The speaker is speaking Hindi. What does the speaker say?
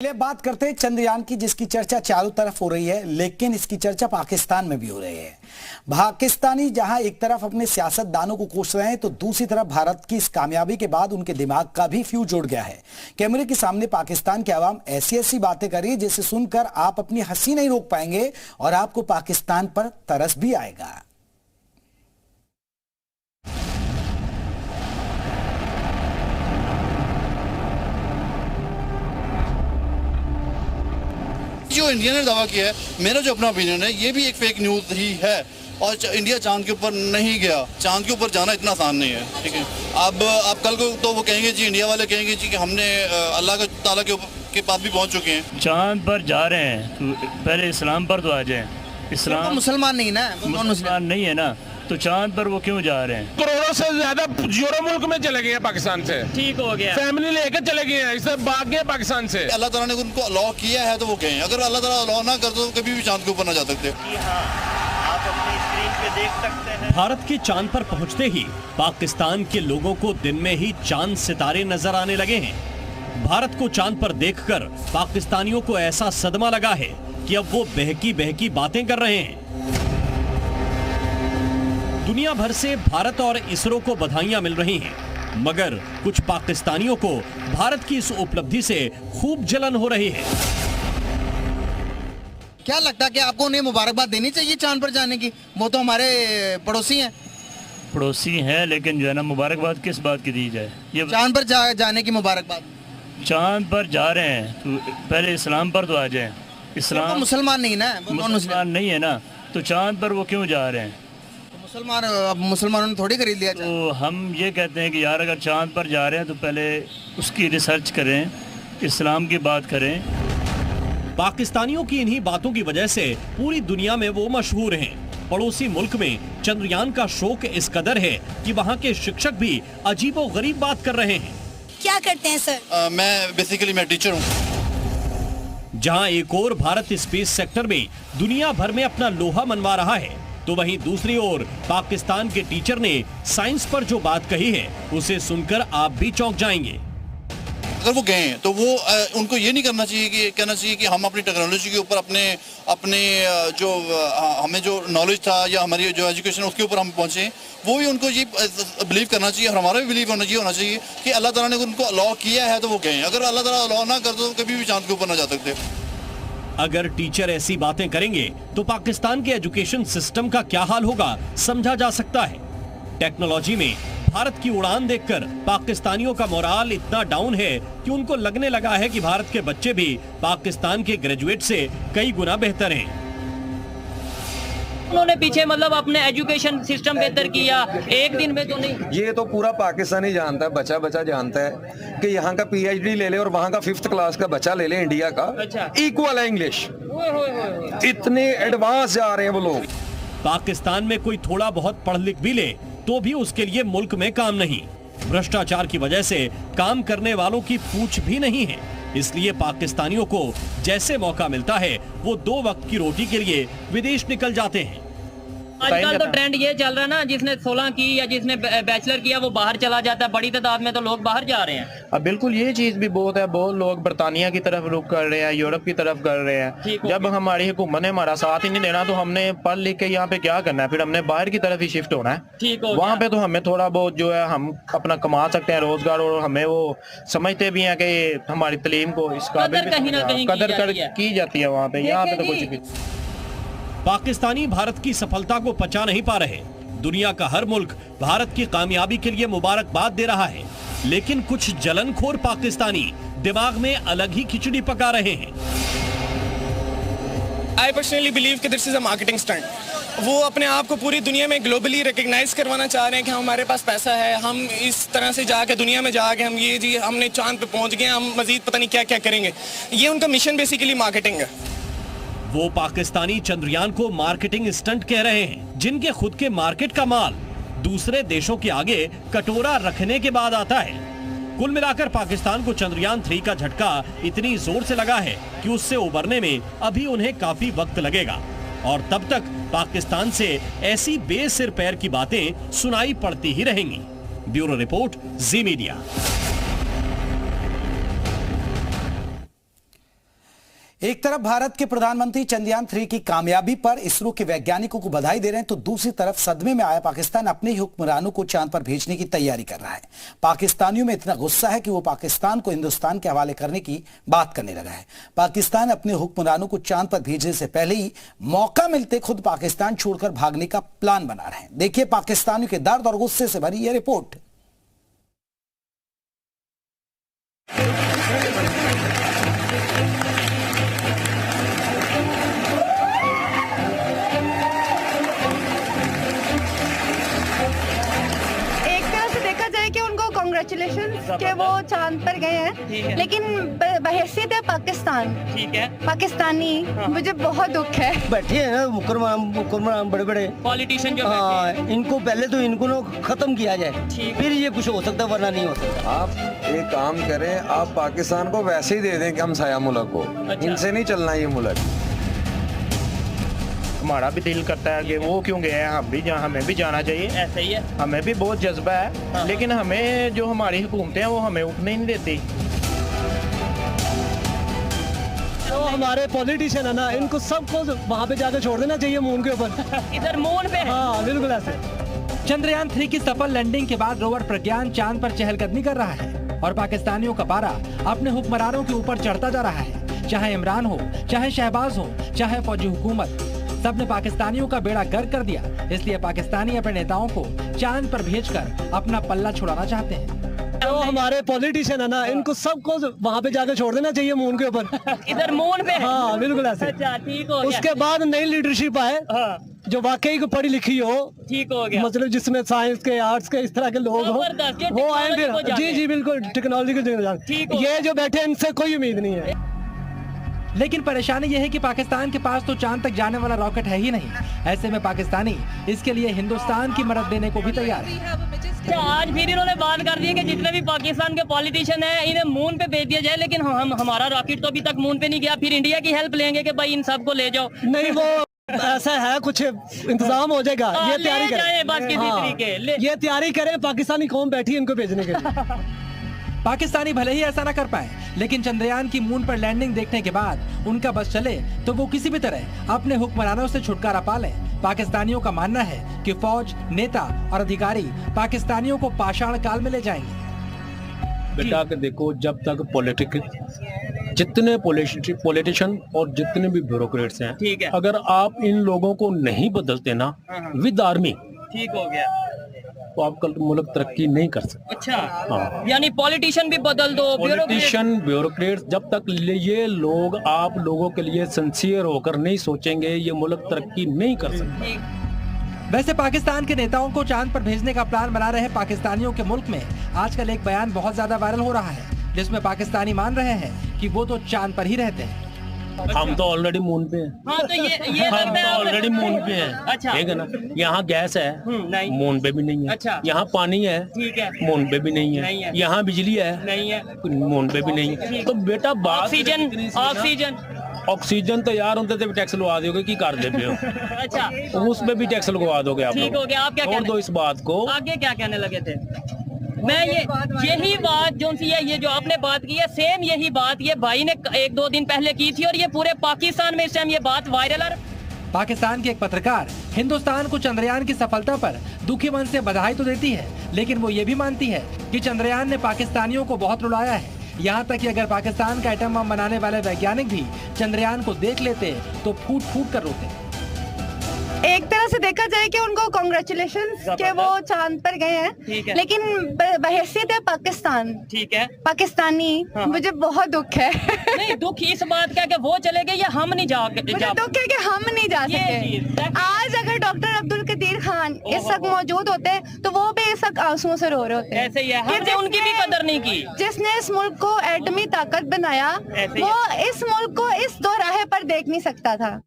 चलिए बात करते हैं चंद्रयान की, जिसकी चर्चा चारों तरफ हो रही है, लेकिन इसकी चर्चा पाकिस्तान में भी हो रही है। पाकिस्तानी जहां एक तरफ अपने सियासतदानों को कोस रहे हैं, तो दूसरी तरफ भारत की इस कामयाबी के बाद उनके दिमाग का भी फ्यूज उड़ गया है। कैमरे के सामने पाकिस्तान की आवाम ऐसी ऐसी बातें कर रही है जिसे सुनकर आप अपनी हंसी नहीं रोक पाएंगे और आपको पाकिस्तान पर तरस भी आएगा। जो इंडिया ने दावा किया है, मेरा जो अपना ओपिनियन है, ये भी एक फेक न्यूज़ ही है और इंडिया चांद के ऊपर नहीं गया। चांद के ऊपर जाना इतना आसान नहीं है, ठीक है। अब कल को तो वो कहेंगे जी, इंडिया वाले कहेंगे जी कि हमने अल्लाह ताला के पास भी पहुंच चुके हैं। चांद पर जा रहे हैं तो पहले इस्लाम पर तो आ जाएं। इस्लाम तो मुसलमान नहीं ना, मुसलमान नहीं है ना, तो चांद पर वो क्यों जा रहे हैं? करोड़ों से ज्यादा यूरो मुल्क में चले गए पाकिस्तान से, ठीक हो गया, फैमिली लेकर चले गए हैं, इससे भाग गए पाकिस्तान से। अल्लाह ताला ने उनको अलाउ किया है तो वो गए। अगर अल्लाह ताला अलाउ ना कर तो कभी भी चांद के ऊपर ना जा सकते। आप अपनी स्क्रीन पे देख सकते हैं। भारत के चांद पर पहुंचते ही पाकिस्तान के लोगों को दिन में ही चांद सितारे नजर आने लगे हैं। भारत को चांद पर देखकर पाकिस्तानियों को ऐसा सदमा लगा है कि अब वो बहकी बहकी बातें कर रहे हैं। दुनिया भर से भारत और इसरो को बधाइयां मिल रही हैं, मगर कुछ पाकिस्तानियों को भारत की इस उपलब्धि से खूब जलन हो रही है। क्या लगता है कि आपको उन्हें मुबारकबाद देनी चाहिए चांद पर जाने की? वो तो हमारे पड़ोसी हैं। पड़ोसी हैं, लेकिन जो है ना, मुबारकबाद किस बात की दी जाए? ये चांद पर जाने की मुबारकबाद। चांद पर जा रहे हैं तो पहले इस्लाम पर तो आ जाएं। इस्लाम तो मुसलमान नहीं ना, मुसलमान नहीं है ना, तो चांद पर वो क्यों जा रहे हैं? अब मुसलमानों ने थोड़ी खरीद लिया। तो हम ये कहते हैं कि यार, अगर चांद पर जा रहे हैं तो पहले उसकी रिसर्च करें, इस्लाम की बात करें। पाकिस्तानियों की इन्हीं बातों की वजह से पूरी दुनिया में वो मशहूर हैं। पड़ोसी मुल्क में चंद्रयान का शौक इस कदर है कि वहाँ के शिक्षक भी अजीबोगरीब बात कर रहे हैं। क्या करते हैं सर? मैं टीचर हूँ। जहाँ एक और भारत स्पेस सेक्टर में दुनिया भर में अपना लोहा मनवा रहा है, तो वहीं दूसरी ओर पाकिस्तान के टीचर ने साइंस पर जो बात कही है, उसे सुनकर आप भी चौंक जाएंगे। अगर वो गए हैं तो वो उनको ये नहीं कहना चाहिए कि हम अपनी टेक्नोलॉजी के ऊपर अपने जो हमें जो नॉलेज था या हमारी जो एजुकेशन उसके ऊपर हम पहुंचे। वो भी उनको ये बिलीव करना चाहिए और हमारा भी बिलीव होना चाहिए कि अल्लाह ताला ने उनको अलाउ किया है तो वो गए। अगर अल्लाह ताला अलाउ ना कर तो कभी भी चांद के ऊपर ना जा सकते। अगर टीचर ऐसी बातें करेंगे तो पाकिस्तान के एजुकेशन सिस्टम का क्या हाल होगा, समझा जा सकता है। टेक्नोलॉजी में भारत की उड़ान देखकर पाकिस्तानियों का मोराल इतना डाउन है कि उनको लगने लगा है कि भारत के बच्चे भी पाकिस्तान के ग्रेजुएट से कई गुना बेहतर हैं। उन्होंने पीछे मतलब अपने एजुकेशन सिस्टम बेहतर किया, एक दिन में तो नहीं। ये तो पूरा पाकिस्तान ही जानता है, बच्चा जानता है कि यहाँ का PhD ले ले और वहाँ का 5th क्लास का बच्चा ले ले, इंडिया का इक्वल है इंग्लिश। इतने एडवांस जा रहे हैं वो लोग। पाकिस्तान में कोई थोड़ा बहुत पढ़ लिख भी ले तो भी उसके लिए मुल्क में काम नहीं। भ्रष्टाचार की वजह से काम करने वालों की पूछ भी नहीं है। इसलिए पाकिस्तानियों को जैसे मौका मिलता है, वो 2 वक्त की रोटी के लिए विदेश निकल जाते हैं। आजकल तो ट्रेंड ये चल रहा है ना, जिसने 16 की या जिसने बैचलर किया वो बाहर चला जाता है। बड़ी तादाद में तो लोग बाहर जा रहे हैं। अब बिल्कुल ये चीज भी बहुत है, बहुत लोग बरतानिया की तरफ रुख कर रहे हैं, यूरोप की तरफ कर रहे हैं। जब हमारी हुकूमत ने हमारा साथ ही नहीं देना तो हमने पढ़ लिख के यहाँ पे क्या करना है? फिर हमने बाहर की तरफ ही शिफ्ट होना है। वहाँ पे तो हमें थोड़ा बहुत जो है हम अपना कमा सकते हैं रोजगार, और हमें वो समझते भी हैं कि हमारी तालीम को इस काबिल कदर की जाती है वहाँ पे। यहाँ पे तो कुछ भी। पाकिस्तानी भारत की सफलता को पचा नहीं पा रहे। दुनिया का हर मुल्क भारत की कामयाबी के लिए मुबारकबाद दे रहा है, लेकिन कुछ जलनखोर पाकिस्तानी दिमाग में अलग ही खिचड़ी पका रहे हैं। I personally believe कि this is a marketing stunt. वो अपने आप को पूरी दुनिया में ग्लोबली रिकग्नाइज करवाना चाह रहे हैं कि हमारे पास पैसा है, हम इस तरह से जाके दुनिया में जाके हम ये जी हमने चांद पे पहुंच गए, हम मजीद पता नहीं क्या क्या करेंगे। ये उनका मिशन बेसिकली मार्केटिंग है। वो पाकिस्तानी चंद्रयान को मार्केटिंग स्टंट कह रहे हैं, जिनके खुद के मार्केट का माल दूसरे देशों के आगे कटोरा रखने के बाद आता है। कुल मिलाकर पाकिस्तान को चंद्रयान 3 का झटका इतनी जोर से लगा है कि उससे उबरने में अभी उन्हें काफी वक्त लगेगा, और तब तक पाकिस्तान से ऐसी बेसिर पैर की बातें सुनाई पड़ती ही रहेंगी। ब्यूरो रिपोर्ट, जी मीडिया। एक तरफ भारत के प्रधानमंत्री चंद्रयान 3 की कामयाबी पर इसरो के वैज्ञानिकों को बधाई दे रहे हैं, तो दूसरी तरफ सदमे में आया पाकिस्तान अपने ही हुक्मरानों को चांद पर भेजने की तैयारी कर रहा है। पाकिस्तानियों में इतना गुस्सा है कि वो पाकिस्तान को हिंदुस्तान के हवाले करने की बात करने लगा है। पाकिस्तान अपने हुक्मरानों को चांद पर भेजने से पहले ही मौका मिलते खुद पाकिस्तान छोड़कर भागने का प्लान बना रहे हैं। देखिए पाकिस्तानियों के दर्द और गुस्से से भरी यह रिपोर्ट। कांग्रेचुलेशंस कि वो चांद पर गए हैं, लेकिन बहैसियत है पाकिस्तान, ठीक है, पाकिस्तानी, मुझे बहुत दुख है। बैठे हैं ना मुकर्रम बड़े बड़े पॉलिटिशियन जो इनको पहले तो इनको खत्म किया जाए, फिर ये कुछ हो सकता है, वरना नहीं हो सकता। आप एक काम करें, आप पाकिस्तान को वैसे ही दे दें कि हम साया मुल्क को, इनसे नहीं चलना ये मुल्क। हमारा भी दिल करता है कि वो क्यों गए हैं, हमें भी जाना चाहिए, ऐसा ही है, हमें भी बहुत जज्बा है, लेकिन हमें जो हमारी हुकूमतें हैं वो हमें उठने ही नहीं देती। तो हमारे पॉलिटिशियन है ना, इनको सबको वहाँ पे जाकर छोड़ देना चाहिए मून के ऊपर। इधर मून पे? हाँ बिल्कुल ऐसे। चंद्रयान 3 की सफल लैंडिंग के बाद रोवर प्रज्ञान चांद पर चहलकदमी कर रहा है और पाकिस्तानियों का पारा अपने हुक्मरानों के ऊपर चढ़ता जा रहा है। चाहे इमरान हो, चाहे शहबाज हो, चाहे फौजी हुकूमत, सबने पाकिस्तानियों का बेड़ा गर्क कर दिया। इसलिए पाकिस्तानी अपने नेताओं को चांद पर भेजकर अपना पल्ला छुड़ाना चाहते हैं। तो हमारे पॉलिटिशियन है ना, इनको सबको वहाँ पे जाकर छोड़ देना चाहिए मून के ऊपर। इधर मून पे? हाँ बिल्कुल ऐसे। अच्छा ठीक हो गया। उसके बाद नई लीडरशिप आए, जो वाकई को पढ़ी लिखी हो, ठीक हो गया, मतलब जिसमें साइंस के, आर्ट्स के, इस तरह के लोग हो, वो आए फिर। जी जी बिल्कुल, टेक्नोलॉजी को। ये जो बैठे इनसे कोई उम्मीद नहीं है। लेकिन परेशानी यह है कि पाकिस्तान के पास तो चांद तक जाने वाला रॉकेट है ही नहीं। ऐसे में पाकिस्तानी इसके लिए हिंदुस्तान की मदद देने को भी तैयार है। आज फिर इन्होंने बात कर दी है कि जितने भी पाकिस्तान के पॉलिटिशियन हैं इन्हें मून पे भेज दिया जाए, लेकिन हमारा रॉकेट तो अभी तक मून पे नहीं गया। फिर इंडिया की हेल्प लेंगे कि भाई इन सबको ले जाओ। नहीं, वो ऐसा है, कुछ इंतजाम हो जाएगा। ये तैयारी करें, बस किसी तरीके ये तैयारी करें, पाकिस्तानी कौम बैठी इनको भेजने के लिए। पाकिस्तानी भले ही ऐसा न कर पाए, लेकिन चंद्रयान की मून पर लैंडिंग देखने के बाद उनका बस चले तो वो किसी भी तरह अपने हुक्मरानों से छुटकारा पा लें। पाकिस्तानियों का मानना है कि फौज, नेता और अधिकारी पाकिस्तानियों को पाषाण काल में ले जाएंगे। बेटा के देखो, जब तक जितने पॉलिटिशियन और जितने भी ब्यूरोक्रेट्स हैं, ठीक है, अगर आप इन लोगों को नहीं बदलते ना विद आर्मी, ठीक हो गया, तो आप कल मुल्क तरक्की नहीं कर सकते। अच्छा, हाँ। यानी पॉलिटिशियन भी बदल दो, पॉलिटिशियन, ब्यूरोक्रेट्स, जब तक ये लोग आप लोगों के लिए सिंसियर होकर नहीं सोचेंगे, ये मुल्क तरक्की नहीं कर सकते। वैसे पाकिस्तान के नेताओं को चांद पर भेजने का प्लान बना रहे पाकिस्तानियों के मुल्क में आजकल एक बयान बहुत ज्यादा वायरल हो रहा है, जिसमें पाकिस्तानी मान रहे हैं कि वो तो चांद पर ही रहते हैं। हम तो ऑलरेडी मून पे हैं। हाँ, तो ये हम तो ऑलरेडी मून पे हैं। अच्छा, ठीक है ना। यहाँ गैस है, मून पे भी नहीं है। अच्छा, यहाँ पानी है, ठीक है, मून पे भी नहीं है। यहाँ बिजली है, नहीं है, मून पे भी नहीं है। तो बेटा बात ऑक्सीजन तो यार उनसे भी टैक्स लगवा दोगे की कर दे पे हो। अच्छा, उस पे भी टैक्स लगवा दोगे आप लोग। हो गया, आप क्या छोड़ दो इस बात को। आगे क्या कहने लगे थे? मैं यही बात जो सी है, ये जो आपने बात की है, सेम यही बात ये भाई ने 1-2 दिन पहले की थी और ये पूरे पाकिस्तान में इस टाइम ये बात वायरल है। पाकिस्तान के एक पत्रकार हिंदुस्तान को चंद्रयान की सफलता पर दुखी मन से बधाई तो देती है, लेकिन वो ये भी मानती है कि चंद्रयान ने पाकिस्तानियों को बहुत रुलाया है। यहाँ तक कि अगर पाकिस्तान का एटम बम बनाने वाले वैज्ञानिक भी चंद्रयान को देख लेते तो फूट फूट कर रोते। एक तरह से देखा जाए कि उनको कांग्रेचुलेशंस कि वो चांद पर गए हैं, लेकिन बहैसियत है पाकिस्तान, ठीक है, पाकिस्तानी, मुझे बहुत दुख है। नहीं, दुख इस बात का कि वो चले गए या हम नहीं जा मुझे दुख है कि हम नहीं जा सके। आज अगर डॉक्टर अब्दुल कदीर खान इस वक्त मौजूद होते तो वो भी इस वक्त आंसुओं से रो रहे होते। ऐसे ही है, हमने उनकी भी कदर नहीं की। जिसने इस मुल्क को एटमी ताकत बनाया, वो इस मुल्क को इस दोराहे पर देख नहीं सकता था।